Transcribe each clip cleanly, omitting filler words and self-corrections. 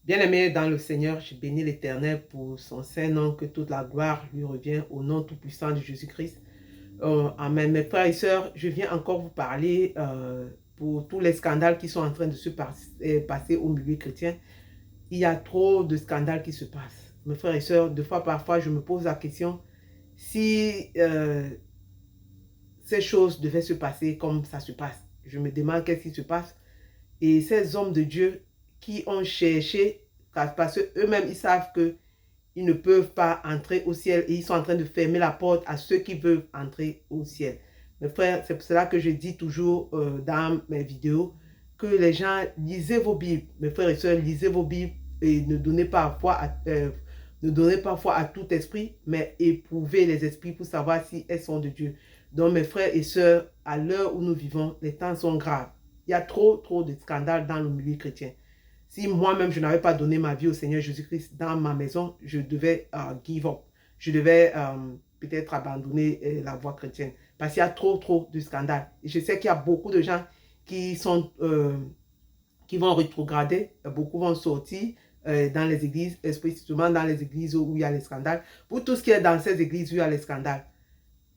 Bien-aimé dans le Seigneur, je bénis l'Éternel pour son saint nom, que toute la gloire lui revient au nom tout-puissant de Jésus-Christ. Amen. Mes frères et sœurs, je viens encore vous parler pour tous les scandales qui sont en train de se passer au milieu chrétien. Il y a trop de scandales qui se passent. Mes frères et sœurs, parfois, je me pose la question si ces choses devaient se passer comme ça se passe. Je me demande qu'est-ce qui se passe. Et ces hommes de Dieu qui ont cherché, parce qu'eux-mêmes, ils savent que ils ne peuvent pas entrer au ciel et ils sont en train de fermer la porte à ceux qui veulent entrer au ciel. Mes frères, c'est pour cela que je dis toujours dans mes vidéos que les gens, lisez vos Bibles. Mes frères et sœurs, lisez vos Bibles et ne donnez pas foi à tout esprit, mais éprouvez les esprits pour savoir si elles sont de Dieu. Donc mes frères et sœurs, à l'heure où nous vivons, les temps sont graves. Il y a trop de scandales dans le milieu chrétien. Si moi-même, je n'avais pas donné ma vie au Seigneur Jésus-Christ dans ma maison, je devais give up. Je devais peut-être abandonner la voie chrétienne. Parce qu'il y a trop de scandales. Et je sais qu'il y a beaucoup de gens qui qui vont rétrograder. Beaucoup vont sortir dans les églises, spécifiquement dans les églises où il y a les scandales. Pour tout ce qui est dans ces églises où il y a les scandales,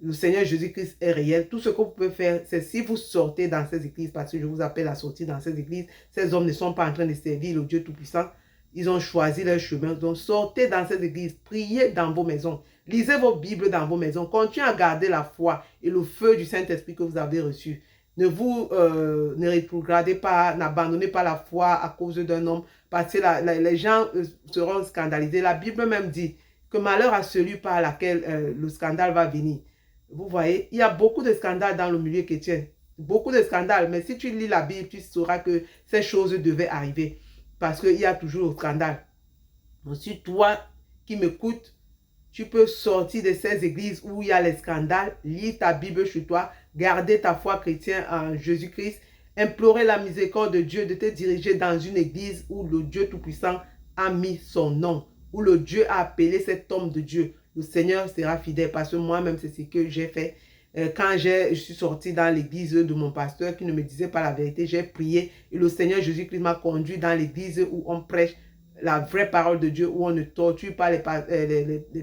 le Seigneur Jésus-Christ est réel. Tout ce que vous pouvez faire, c'est si vous sortez dans ces églises, parce que je vous appelle à sortir dans ces églises, ces hommes ne sont pas en train de servir le Dieu Tout-Puissant. Ils ont choisi leur chemin. Donc, sortez dans ces églises, priez dans vos maisons, lisez vos Bibles dans vos maisons, continuez à garder la foi et le feu du Saint-Esprit que vous avez reçu. Ne rétrogradez pas, n'abandonnez pas la foi à cause d'un homme, parce que les gens seront scandalisés. La Bible même dit que malheur à celui par lequel le scandale va venir. Vous voyez, il y a beaucoup de scandales dans le milieu chrétien. Beaucoup de scandales. Mais si tu lis la Bible, tu sauras que ces choses devaient arriver. Parce qu'il y a toujours le scandale. Donc, si toi qui m'écoutes, tu peux sortir de ces églises où il y a les scandales, lire ta Bible chez toi, garder ta foi chrétienne en Jésus-Christ, implorer la miséricorde de Dieu de te diriger dans une église où le Dieu Tout-Puissant a mis son nom, où le Dieu a appelé cet homme de Dieu. Le Seigneur sera fidèle parce que moi-même, c'est ce que j'ai fait. Quand je suis sorti dans l'église de mon pasteur qui ne me disait pas la vérité, j'ai prié et le Seigneur Jésus-Christ m'a conduit dans l'église où on prêche la vraie parole de Dieu, où on ne torture pas les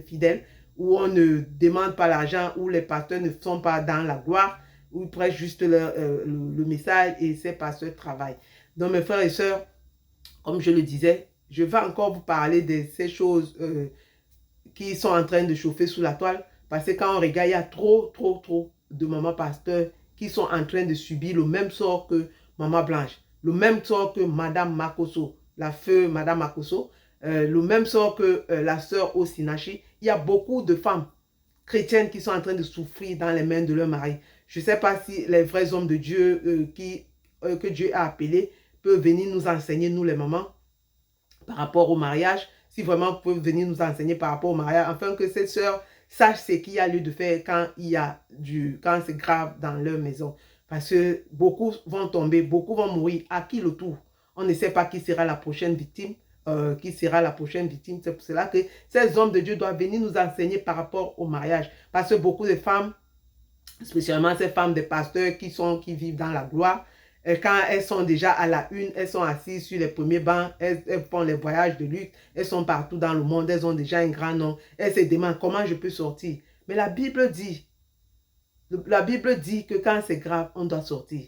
fidèles, où on ne demande pas l'argent, où les pasteurs ne sont pas dans la gloire, où ils prêchent juste le message et ces pasteurs travaillent. Donc mes frères et sœurs, comme je le disais, je vais encore vous parler de ces choses qui sont en train de chauffer sous la toile, parce que quand on regarde, il y a trop de mamans pasteurs qui sont en train de subir le même sort que Maman Blanche, le même sort que Madame Makoso, la feu Madame Makoso, le même sort que la sœur Osinachi. Il y a beaucoup de femmes chrétiennes qui sont en train de souffrir dans les mains de leur mari. Je ne sais pas si les vrais hommes de Dieu que Dieu a appelés peuvent venir nous enseigner, nous les mamans, par rapport au mariage, si vraiment vous pouvez venir nous enseigner par rapport au mariage, afin que ces sœurs sachent ce qu'il y a lieu de faire quand c'est grave dans leur maison. Parce que beaucoup vont tomber, beaucoup vont mourir. À qui le tour? On ne sait pas qui sera la prochaine victime. C'est pour cela que ces hommes de Dieu doivent venir nous enseigner par rapport au mariage. Parce que beaucoup de femmes, spécialement ces femmes des pasteurs qui vivent dans la gloire, quand elles sont déjà à la une, elles sont assises sur les premiers bancs, elles font les voyages de luxe, elles sont partout dans le monde, elles ont déjà un grand nom, elles se demandent comment je peux sortir. Mais la Bible dit que quand c'est grave, on doit sortir.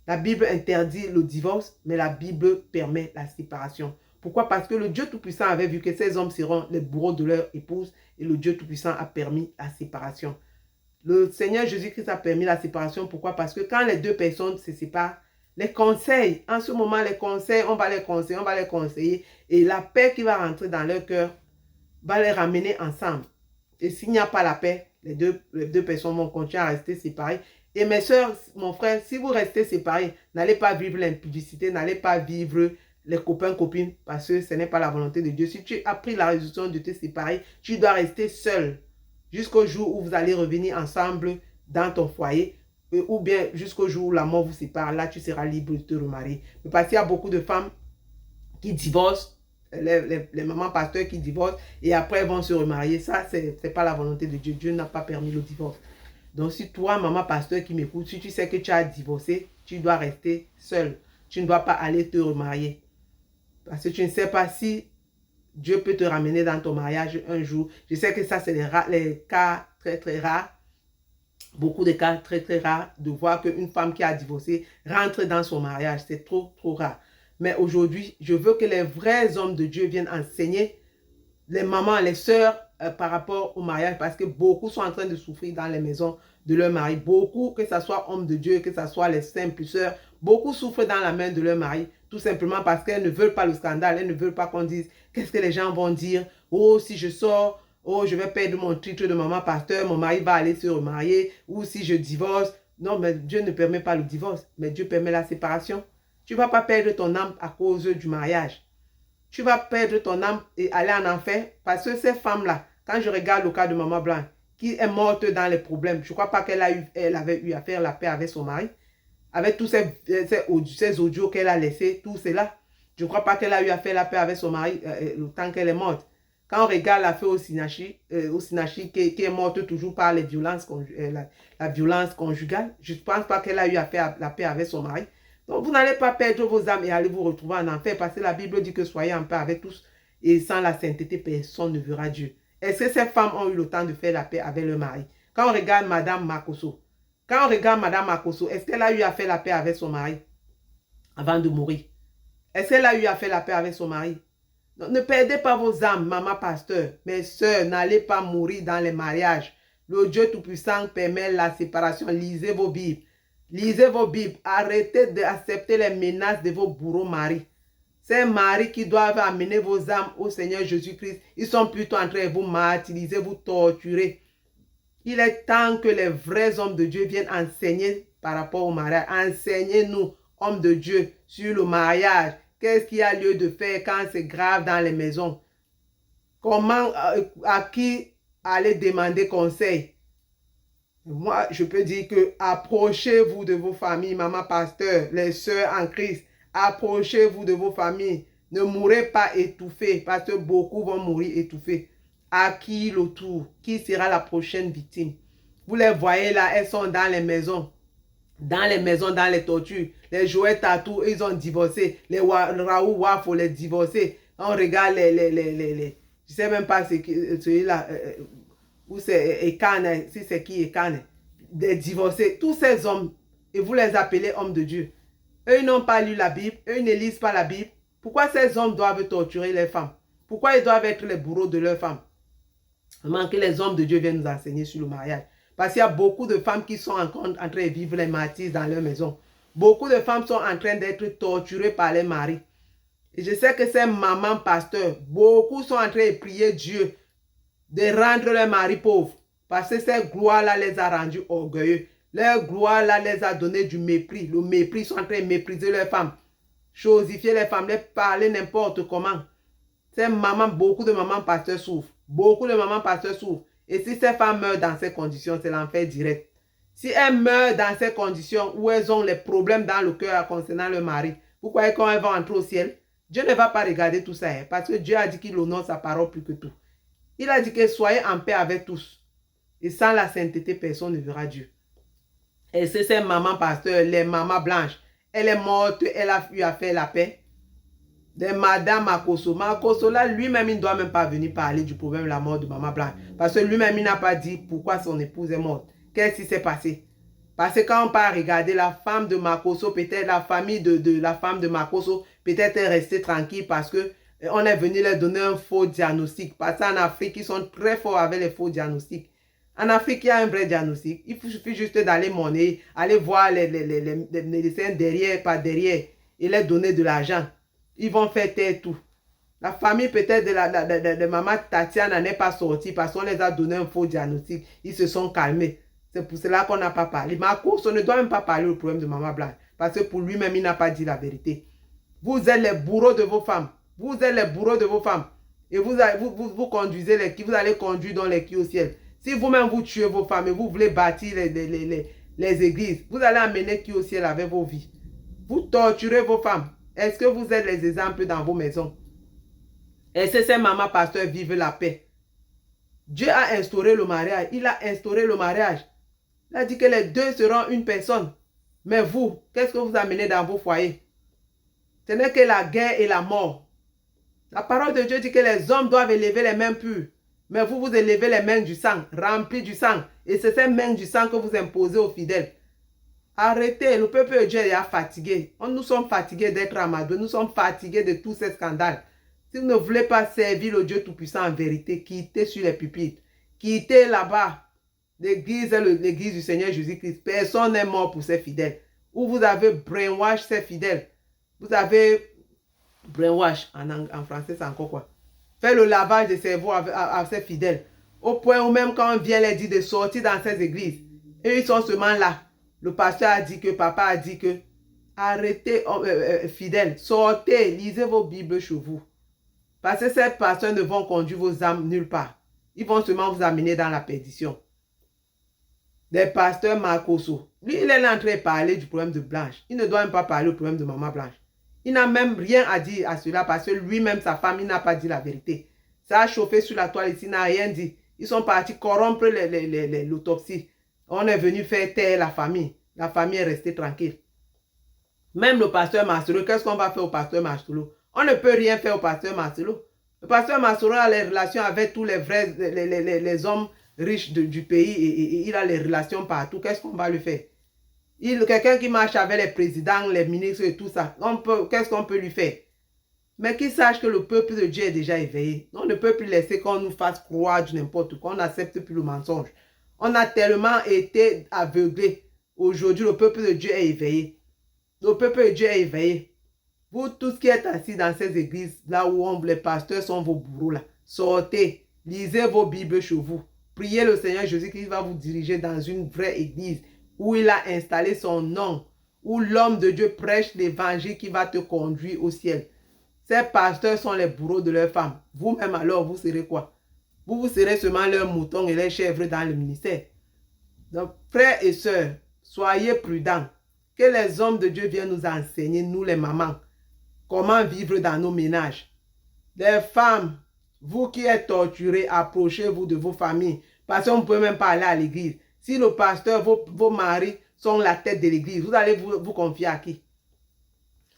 La Bible interdit le divorce, mais la Bible permet la séparation. Pourquoi? Parce que le Dieu Tout-Puissant avait vu que ces hommes seront les bourreaux de leur épouse et le Dieu Tout-Puissant a permis la séparation. Le Seigneur Jésus-Christ a permis la séparation. Pourquoi? Parce que quand les deux personnes se séparent, les conseils, en ce moment, les conseils, on va les conseiller. Et la paix qui va rentrer dans leur cœur va les ramener ensemble. Et s'il n'y a pas la paix, les deux personnes vont continuer à rester séparées. Et mes soeurs, mon frère, si vous restez séparés, n'allez pas vivre l'impudicité, n'allez pas vivre les copains-copines, parce que ce n'est pas la volonté de Dieu. Si tu as pris la résolution de te séparer, tu dois rester seul jusqu'au jour où vous allez revenir ensemble dans ton foyer, ou bien jusqu'au jour où la mort vous sépare. Là, tu seras libre de te remarier. Mais parce qu'il y a beaucoup de femmes qui divorcent, les mamans pasteurs qui divorcent, et après vont se remarier. Ça, ce n'est pas la volonté de Dieu. Dieu n'a pas permis le divorce. Donc, si toi, maman pasteur qui m'écoute, si tu sais que tu as divorcé, tu dois rester seul. Tu ne dois pas aller te remarier. Parce que tu ne sais pas si Dieu peut te ramener dans ton mariage un jour. Je sais que ça, c'est les cas très, très rares. Beaucoup de cas très, très rares de voir qu'une femme qui a divorcé rentre dans son mariage. C'est trop, trop rare. Mais aujourd'hui, je veux que les vrais hommes de Dieu viennent enseigner les mamans, les sœurs par rapport au mariage, parce que beaucoup sont en train de souffrir dans les maisons de leur mari. Beaucoup, que ce soit hommes de Dieu, que ce soit les simples sœurs, beaucoup souffrent dans la main de leur mari, tout simplement parce qu'elles ne veulent pas le scandale, elles ne veulent pas qu'on dise qu'est-ce que les gens vont dire. Oh, si je sors, oh, je vais perdre mon titre de maman pasteur, mon mari va aller se remarier, ou si je divorce. Non, mais Dieu ne permet pas le divorce, mais Dieu permet la séparation. Tu ne vas pas perdre ton âme à cause du mariage. Tu vas perdre ton âme et aller en enfer, parce que ces femmes-là, quand je regarde le cas de Maman Blanche, qui est morte dans les problèmes, je ne crois pas qu'elle avait eu à faire la paix avec son mari, avec tous ces audios qu'elle a laissés, tout cela. Je ne crois pas qu'elle a eu à faire la paix avec son mari le temps qu'elle est morte. Quand on regarde l'affaire au Sinachi qui est morte toujours par les violences, la violence conjugale, je ne pense pas qu'elle a eu à faire la paix avec son mari. Donc, vous n'allez pas perdre vos âmes et aller vous retrouver en enfer, parce que la Bible dit que soyez en paix avec tous et sans la sainteté, personne ne verra Dieu. Est-ce que ces femmes ont eu le temps de faire la paix avec leur mari? Quand on regarde Madame Makosso, est-ce qu'elle a eu à faire la paix avec son mari avant de mourir? Est-ce qu'elle a eu à faire la paix avec son mari? Donc, ne perdez pas vos âmes, maman pasteur. Mes soeurs, n'allez pas mourir dans les mariages. Le Dieu Tout-Puissant permet la séparation. Lisez vos Bibles. Lisez vos Bibles. Arrêtez d'accepter les menaces de vos bourreaux maris. Ces maris qui doivent amener vos âmes au Seigneur Jésus-Christ, ils sont plutôt en train de vous martyriser, vous torturer. Il est temps que les vrais hommes de Dieu viennent enseigner par rapport au mariage. Enseignez-nous, hommes de Dieu, sur le mariage. Qu'est-ce qu'il y a lieu de faire quand c'est grave dans les maisons? Comment, à qui aller demander conseil? Moi, je peux dire que approchez-vous de vos familles, maman pasteur, les sœurs en Christ. Approchez-vous de vos familles. Ne mourrez pas étouffés, parce que beaucoup vont mourir étouffés. À qui le tour? Qui sera la prochaine victime? Vous les voyez là, elles sont dans les maisons. Dans les maisons, dans les tortures. Les jouets tatou, ils ont divorcé. Les Raoult Wafo, les divorcés. On regarde je ne sais même pas celui-là, où c'est Ekane, si c'est qui Ekane. Des divorcés. Tous ces hommes, et vous les appelez hommes de Dieu. Eux, ils n'ont pas lu la Bible. Eux, ils ne lisent pas la Bible. Pourquoi ces hommes doivent torturer les femmes? Pourquoi ils doivent être les bourreaux de leurs femmes? Vraiment que les hommes de Dieu viennent nous enseigner sur le mariage. Parce qu'il y a beaucoup de femmes qui sont en train de vivre les martyrs dans leur maison. Beaucoup de femmes sont en train d'être torturées par les maris. Et je sais que ces mamans pasteurs, beaucoup sont en train de prier Dieu de rendre leur mari pauvres. Parce que cette gloire-là les a rendus orgueilleux. Leur gloire-là les a donné du mépris. Le mépris, ils sont en train de mépriser leurs femmes. Chosifier les femmes, les parler n'importe comment. Ces mamans, beaucoup de mamans pasteurs souffrent. Beaucoup de mamans pasteurs souffrent. Et si ces femmes meurent dans ces conditions, c'est l'enfer direct. Si elles meurent dans ces conditions où elles ont les problèmes dans le cœur concernant leur mari, vous croyez quand elles vont entrer au ciel? Dieu ne va pas regarder tout ça, hein, parce que Dieu a dit qu'il honore sa parole plus que tout. Il a dit que soyez en paix avec tous. Et sans la sainteté, personne ne verra Dieu. Et c'est ces mamans pasteurs, les mamans blanches. Elle est morte, elle a eu à faire la paix. De Madame Makosso. Makosso, là, lui-même, il ne doit même pas venir parler du problème de la mort de Maman Blanche. Parce que lui-même, il n'a pas dit pourquoi son épouse est morte. Qu'est-ce qui s'est passé? Parce que quand on part regarder la femme de Makosso, peut-être la famille de la femme de Makosso, peut-être est restée tranquille parce que on est venu leur donner un faux diagnostic. Parce qu'en Afrique, ils sont très forts avec les faux diagnostics. En Afrique, il y a un vrai diagnostic. Il suffit juste d'aller monnaie, aller voir les médecins derrière, par derrière, et leur donner de l'argent. Ils vont faire taire tout. La famille peut-être de maman Tatiana n'est pas sortie parce qu'on les a donné un faux diagnostic. Ils se sont calmés. C'est pour cela qu'on n'a pas parlé. Marcos, on ne doit même pas parler du problème de Maman Blanche. Parce que pour lui-même, il n'a pas dit la vérité. Vous êtes les bourreaux de vos femmes. Vous êtes les bourreaux de vos femmes. Et vous conduisez les qui, vous allez conduire dans les qui au ciel. Si vous-même vous tuez vos femmes et vous voulez bâtir les églises, vous allez amener qui au ciel avec vos vies. Vous torturez vos femmes. Est-ce que vous êtes les exemples dans vos maisons? Est-ce que ces mamans pasteurs vivent la paix? Dieu a instauré le mariage. Il a instauré le mariage. Il a dit que les deux seront une personne. Mais vous, qu'est-ce que vous amenez dans vos foyers? Ce n'est que la guerre et la mort. La parole de Dieu dit que les hommes doivent élever les mains pures. Mais vous, vous élevez les mains du sang, remplies du sang. Et c'est ces mains du sang que vous imposez aux fidèles. Arrêtez, le peuple de Dieu est fatigué. Nous sommes fatigués d'être amadoués. Nous sommes fatigués de tous ces scandales. Si vous ne voulez pas servir le Dieu Tout-Puissant en vérité, quittez sur les pupitres. Quittez là-bas. L'église est l'église du Seigneur Jésus-Christ. Personne n'est mort pour ses fidèles. Ou vous avez brainwash ses fidèles. Vous avez brainwash. En français, c'est encore quoi? Faire le lavage de cerveau à ses fidèles. Au point où même quand on vient les dire de sortir dans ces églises, et ils sont seulement là. Le pasteur a dit que, papa a dit que, arrêtez, fidèles, sortez, lisez vos Bibles chez vous. Parce que ces pasteurs ne vont conduire vos âmes nulle part. Ils vont seulement vous amener dans la perdition. Des pasteurs Marcoso. Lui, il est là en train de parler du problème de Blanche. Il ne doit même pas parler du problème de maman Blanche. Il n'a même rien à dire à cela parce que lui-même, sa femme, il n'a pas dit la vérité. Ça a chauffé sur la toile ici, il n'a rien dit. Ils sont partis corrompre l'autopsie. On est venu faire taire la famille. La famille est restée tranquille. Même le pasteur Marcelo, qu'est-ce qu'on va faire au pasteur Marcelo? On ne peut rien faire au pasteur Marcelo. Le pasteur Marcelo a les relations avec tous les vrais, les hommes riches du pays et il a les relations partout. Qu'est-ce qu'on va lui faire? Quelqu'un qui marche avec les présidents, les ministres et tout ça, qu'est-ce qu'on peut lui faire? Mais qu'il sache que le peuple de Dieu est déjà éveillé. On ne peut plus laisser qu'on nous fasse croire du n'importe quoi. On n'accepte plus le mensonge. On a tellement été aveuglés. Aujourd'hui, le peuple de Dieu est éveillé. Le peuple de Dieu est éveillé. Vous tous qui êtes assis dans ces églises, là où les pasteurs sont vos bourreaux, là, sortez, lisez vos Bibles chez vous. Priez le Seigneur Jésus qui va vous diriger dans une vraie église où il a installé son nom, où l'homme de Dieu prêche l'évangile qui va te conduire au ciel. Ces pasteurs sont les bourreaux de leurs femmes. Vous-même alors, vous serez quoi? Vous serez seulement leurs moutons et les chèvres dans le ministère. Donc, frères et sœurs, soyez prudents. Que les hommes de Dieu viennent nous enseigner, nous les mamans, comment vivre dans nos ménages. Les femmes, vous qui êtes torturés, approchez-vous de vos familles. Parce qu'on ne peut même pas aller à l'église. Si le pasteur, vos maris sont la tête de l'église, vous allez vous confier à qui?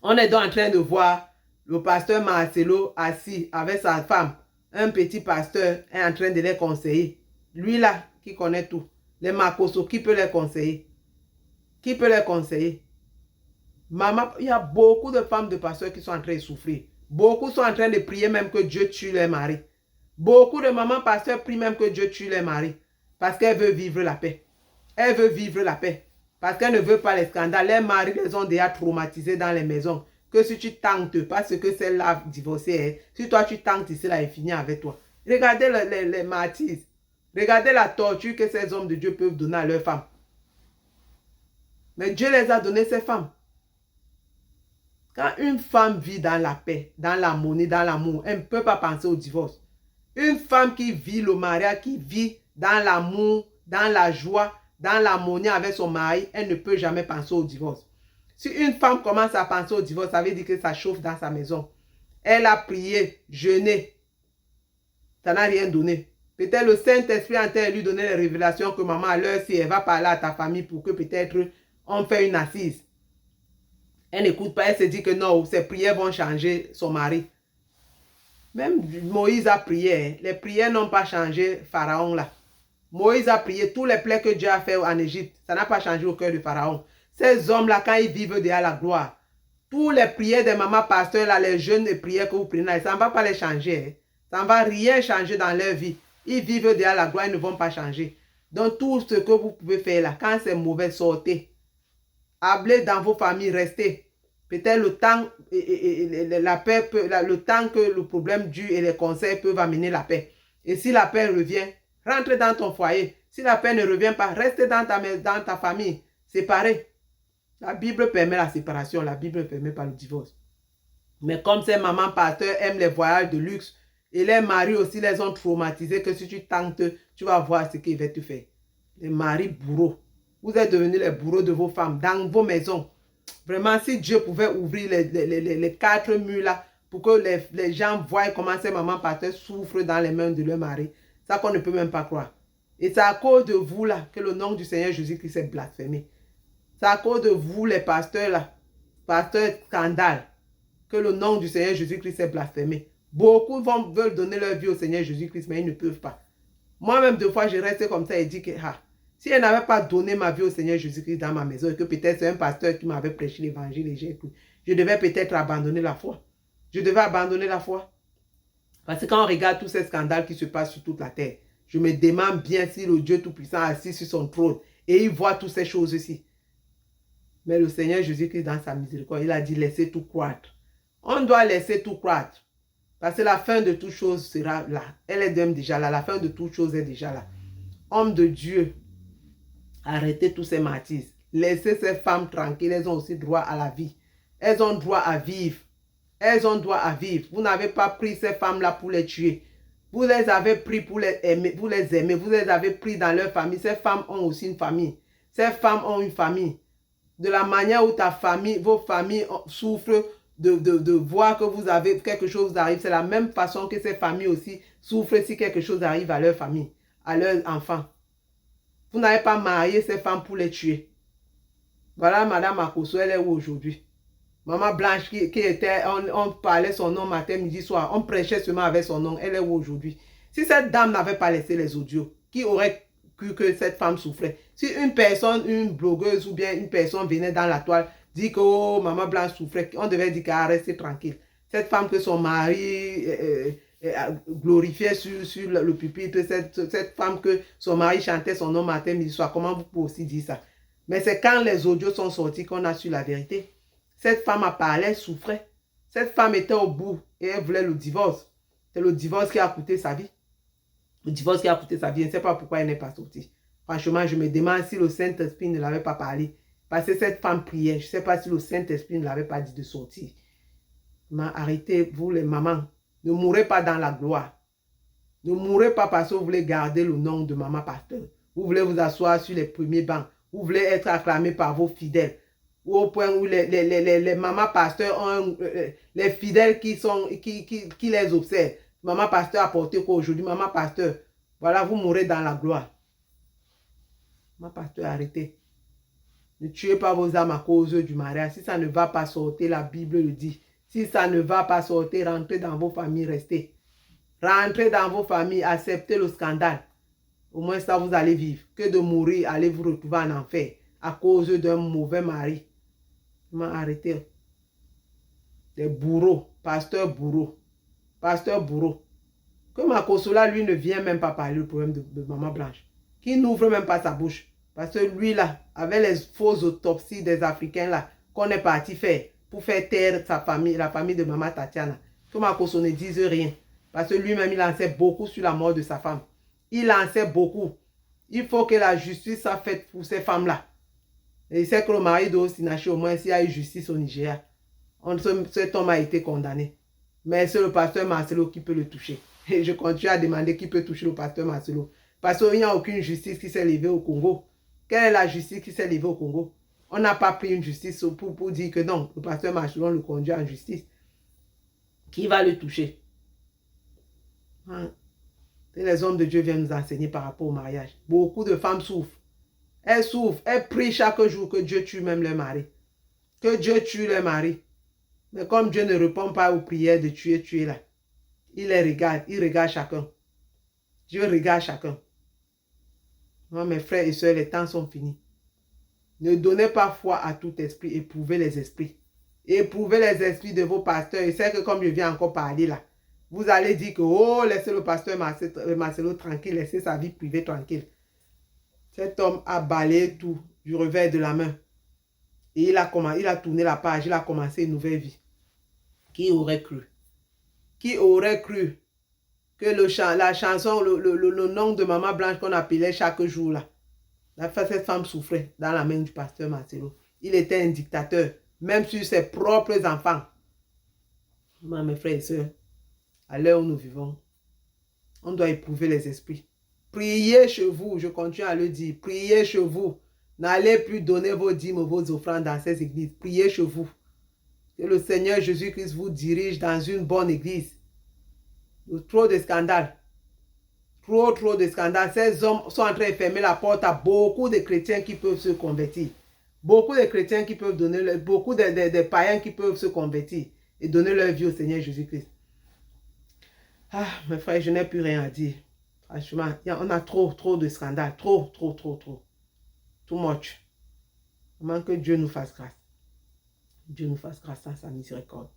On est donc en train de voir le pasteur Marcelo assis avec sa femme. Un petit pasteur est en train de les conseiller. Lui là, qui connaît tout. Les Marcoso, qui peut les conseiller? Qui peut les conseiller? Maman, il y a beaucoup de femmes de pasteurs qui sont en train de souffrir. Beaucoup sont en train de prier même que Dieu tue les maris. Beaucoup de mamans pasteurs prient même que Dieu tue les maris. Parce qu'elle veut vivre la paix. Elle veut vivre la paix. Parce qu'elle ne veut pas les scandales. Les maris les ont déjà traumatisés dans les maisons. Que si tu tentes, parce que celle-là divorcée, si toi tu tentes ici, là, elle finit avec toi. Regardez les martyrs. Regardez la torture que ces hommes de Dieu peuvent donner à leurs femmes. Mais Dieu les a donné ces femmes. Quand une femme vit dans la paix, dans l'harmonie, dans l'amour, elle ne peut pas penser au divorce. Une femme qui vit le mariage, qui vit dans l'amour, dans la joie, dans l'harmonie avec son mari, elle ne peut jamais penser au divorce. Si une femme commence à penser au divorce, ça veut dire que ça chauffe dans sa maison. Elle a prié, jeûné. Ça n'a rien donné. Peut-être le Saint-Esprit en train de lui donner les révélations que maman, à l'heure, si elle va parler à ta famille pour que peut-être on fait une assise. Elle n'écoute pas, elle se dit que non, ses prières vont changer son mari. Même Moïse a prié, les prières n'ont pas changé Pharaon là. Moïse a prié, tous les plaies que Dieu a fait en Égypte, ça n'a pas changé au cœur de Pharaon. Ces hommes-là, quand ils vivent derrière la gloire, tous les prières des mamans pasteurs, là, les jeunes de prières que vous prenez, ça ne va pas les changer. Ça ne va rien changer dans leur vie. Ils vivent derrière la gloire, ils ne vont pas changer. Donc tout ce que vous pouvez faire là, quand c'est mauvais, sortez. Appelez dans vos familles, restez. Peut-être le temps, la paix le temps que le problème dure et les conseils peuvent amener la paix. Et si la paix revient, rentre dans ton foyer. Si la paix ne revient pas, reste dans ta famille, séparé. La Bible permet la séparation, la Bible ne permet pas le divorce. Mais comme ces mamans pasteurs aiment les voyages de luxe, et les maris aussi les ont traumatisés, que si tu tentes, tu vas voir ce qu'ils vont te faire. Les maris bourreaux. Vous êtes devenus les bourreaux de vos femmes dans vos maisons. Vraiment, si Dieu pouvait ouvrir les quatre murs là, pour que les gens voient comment ces mamans pasteurs souffrent dans les mains de leur mari, ça qu'on ne peut même pas croire. Et c'est à cause de vous là que le nom du Seigneur Jésus-Christ est blasphémé. C'est à cause de vous les pasteurs là, pasteurs scandales, que le nom du Seigneur Jésus-Christ est blasphémé. Beaucoup veulent donner leur vie au Seigneur Jésus-Christ, mais ils ne peuvent pas. Moi-même, deux fois, je reste comme ça et dis que si je n'avais pas donné ma vie au Seigneur Jésus-Christ dans ma maison et que peut-être c'est un pasteur qui m'avait prêché l'évangile et j'ai cru, je devais peut-être abandonner la foi. Je devais abandonner la foi. Parce que quand on regarde tous ces scandales qui se passent sur toute la terre, je me demande bien si le Dieu Tout-Puissant assis sur son trône et il voit toutes ces choses aussi. Mais le Seigneur Jésus-Christ, dans sa miséricorde, il a dit laissez tout croître. On doit laisser tout croître. Parce que la fin de toute chose sera là. Elle est même déjà là. La fin de toute chose est déjà là. Homme de Dieu, arrêtez tous ces martyrs. Laissez ces femmes tranquilles. Elles ont aussi droit à la vie. Elles ont droit à vivre. Elles ont droit à vivre. Vous n'avez pas pris ces femmes-là pour les tuer. Vous les avez pris pour les aimer. Vous les avez pris dans leur famille. Ces femmes ont aussi une famille. Ces femmes ont une famille. De la manière où ta famille, vos familles souffrent de voir que vous avez quelque chose qui arrive, c'est la même façon que ces familles aussi souffrent si quelque chose arrive à leur famille, à leurs enfants. Vous n'avez pas marié ces femmes pour les tuer. Voilà Madame Akoso, elle est où aujourd'hui? Maman Blanche qui était, on parlait son nom matin, midi, soir, on prêchait seulement avec son nom, elle est où aujourd'hui? Si cette dame n'avait pas laissé les audios, qui aurait cru que cette femme souffrait? Si une personne, une blogueuse ou bien une personne venait dans la toile, dit que oh, Maman Blanche souffrait, on devait dire qu'elle restait tranquille. Cette femme que son mari glorifiait sur le pupitre, cette femme que son mari chantait son nom matin, midi, soir, comment vous pouvez aussi dire ça? Mais c'est quand les audios sont sortis qu'on a su la vérité. Cette femme a parlé, elle souffrait. Cette femme était au bout et elle voulait le divorce. C'est le divorce qui a coûté sa vie. Le divorce qui a coûté sa vie. Je ne sais pas pourquoi elle n'est pas sortie. Franchement, je me demande si le Saint-Esprit ne l'avait pas parlé. Parce que cette femme priait. Je ne sais pas si le Saint-Esprit ne l'avait pas dit de sortir. Mais arrêtez, vous les mamans. Ne mourrez pas dans la gloire. Ne mourrez pas parce que vous voulez garder le nom de maman pasteur. Vous voulez vous asseoir sur les premiers bancs. Vous voulez être acclamé par vos fidèles. Ou au point où les mamans pasteurs ont les fidèles qui les observent. Maman pasteur a porté quoi aujourd'hui? Maman pasteur, voilà, vous mourrez dans la gloire. Maman pasteur, arrêtez. Ne tuez pas vos âmes à cause du mariage. Si ça ne va pas sortir, la Bible le dit. Si ça ne va pas sortir, rentrez dans vos familles, restez. Rentrez dans vos familles, acceptez le scandale. Au moins ça, vous allez vivre. Que de mourir, allez vous retrouver en enfer à cause d'un mauvais mari. Arrêtez. Des bourreaux, pasteur bourreau. Pasteur bourreau. Que Makosola, lui, ne vient même pas parler du problème de Maman Blanche. Qui n'ouvre même pas sa bouche. Parce que lui, là, avec les fausses autopsies des Africains, là, qu'on est parti faire pour faire taire sa famille, la famille de Maman Tatiana. Que Makoso ne dise rien. Parce que lui-même, il en sait beaucoup sur la mort de sa femme. Il en sait beaucoup. Il faut que la justice soit faite pour ces femmes-là. Et il sait que le mari de Osinachi, au moins, s'il y a eu justice au Nigeria, cet homme a été condamné. Mais c'est le pasteur Marcelo qui peut le toucher. Et je continue à demander qui peut toucher le pasteur Marcelo. Parce qu'il n'y a aucune justice qui s'est levée au Congo. Quelle est la justice qui s'est levée au Congo? On n'a pas pris une justice pour dire que non, le pasteur Marcelo le conduit en justice. Qui va le toucher? Et les hommes de Dieu viennent nous enseigner par rapport au mariage. Beaucoup de femmes souffrent. Elles souffrent, elles prient chaque jour que Dieu tue même leur mari. Que Dieu tue leur mari. Mais comme Dieu ne répond pas aux prières de tuer là, il regarde chacun. Dieu regarde chacun. Moi, mes frères et sœurs, les temps sont finis. Ne donnez pas foi à tout esprit, éprouvez les esprits. Éprouvez les esprits de vos pasteurs. Et c'est que comme je viens encore parler là, vous allez dire que, oh, laissez le pasteur Marcelo tranquille, laissez sa vie privée tranquille. Cet homme a balayé tout du revers de la main. Et il a tourné la page, il a commencé une nouvelle vie. Qui aurait cru? Qui aurait cru que la chanson, le nom de Maman Blanche qu'on appelait chaque jour là, cette femme souffrait dans la main du pasteur Marcelo. Il était un dictateur, même sur ses propres enfants. Moi, mes frères et sœurs, à l'heure où nous vivons, on doit éprouver les esprits. Priez chez vous, je continue à le dire, priez chez vous. N'allez plus donner vos dîmes, vos offrandes dans ces églises. Priez chez vous. Que le Seigneur Jésus-Christ vous dirige dans une bonne église. Trop de scandales. Trop de scandales. Ces hommes sont en train de fermer la porte à beaucoup de chrétiens qui peuvent se convertir. Beaucoup de chrétiens qui peuvent donner, beaucoup de païens qui peuvent se convertir et donner leur vie au Seigneur Jésus-Christ. Ah, mes frères, je n'ai plus rien à dire. Franchement, on a trop de scandales. Trop. Too much. Vraiment que Dieu nous fasse grâce. Dieu nous fasse grâce à sa miséricorde.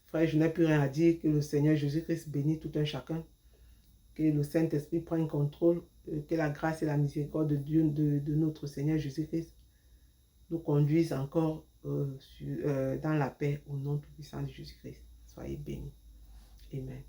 Frère, je n'ai plus rien à dire. Que le Seigneur Jésus-Christ bénisse tout un chacun. Que le Saint-Esprit prenne contrôle. Que la grâce et la miséricorde de Dieu, de notre Seigneur Jésus-Christ, nous conduisent encore dans la paix au nom tout puissant de Jésus-Christ. Soyez bénis. Amen.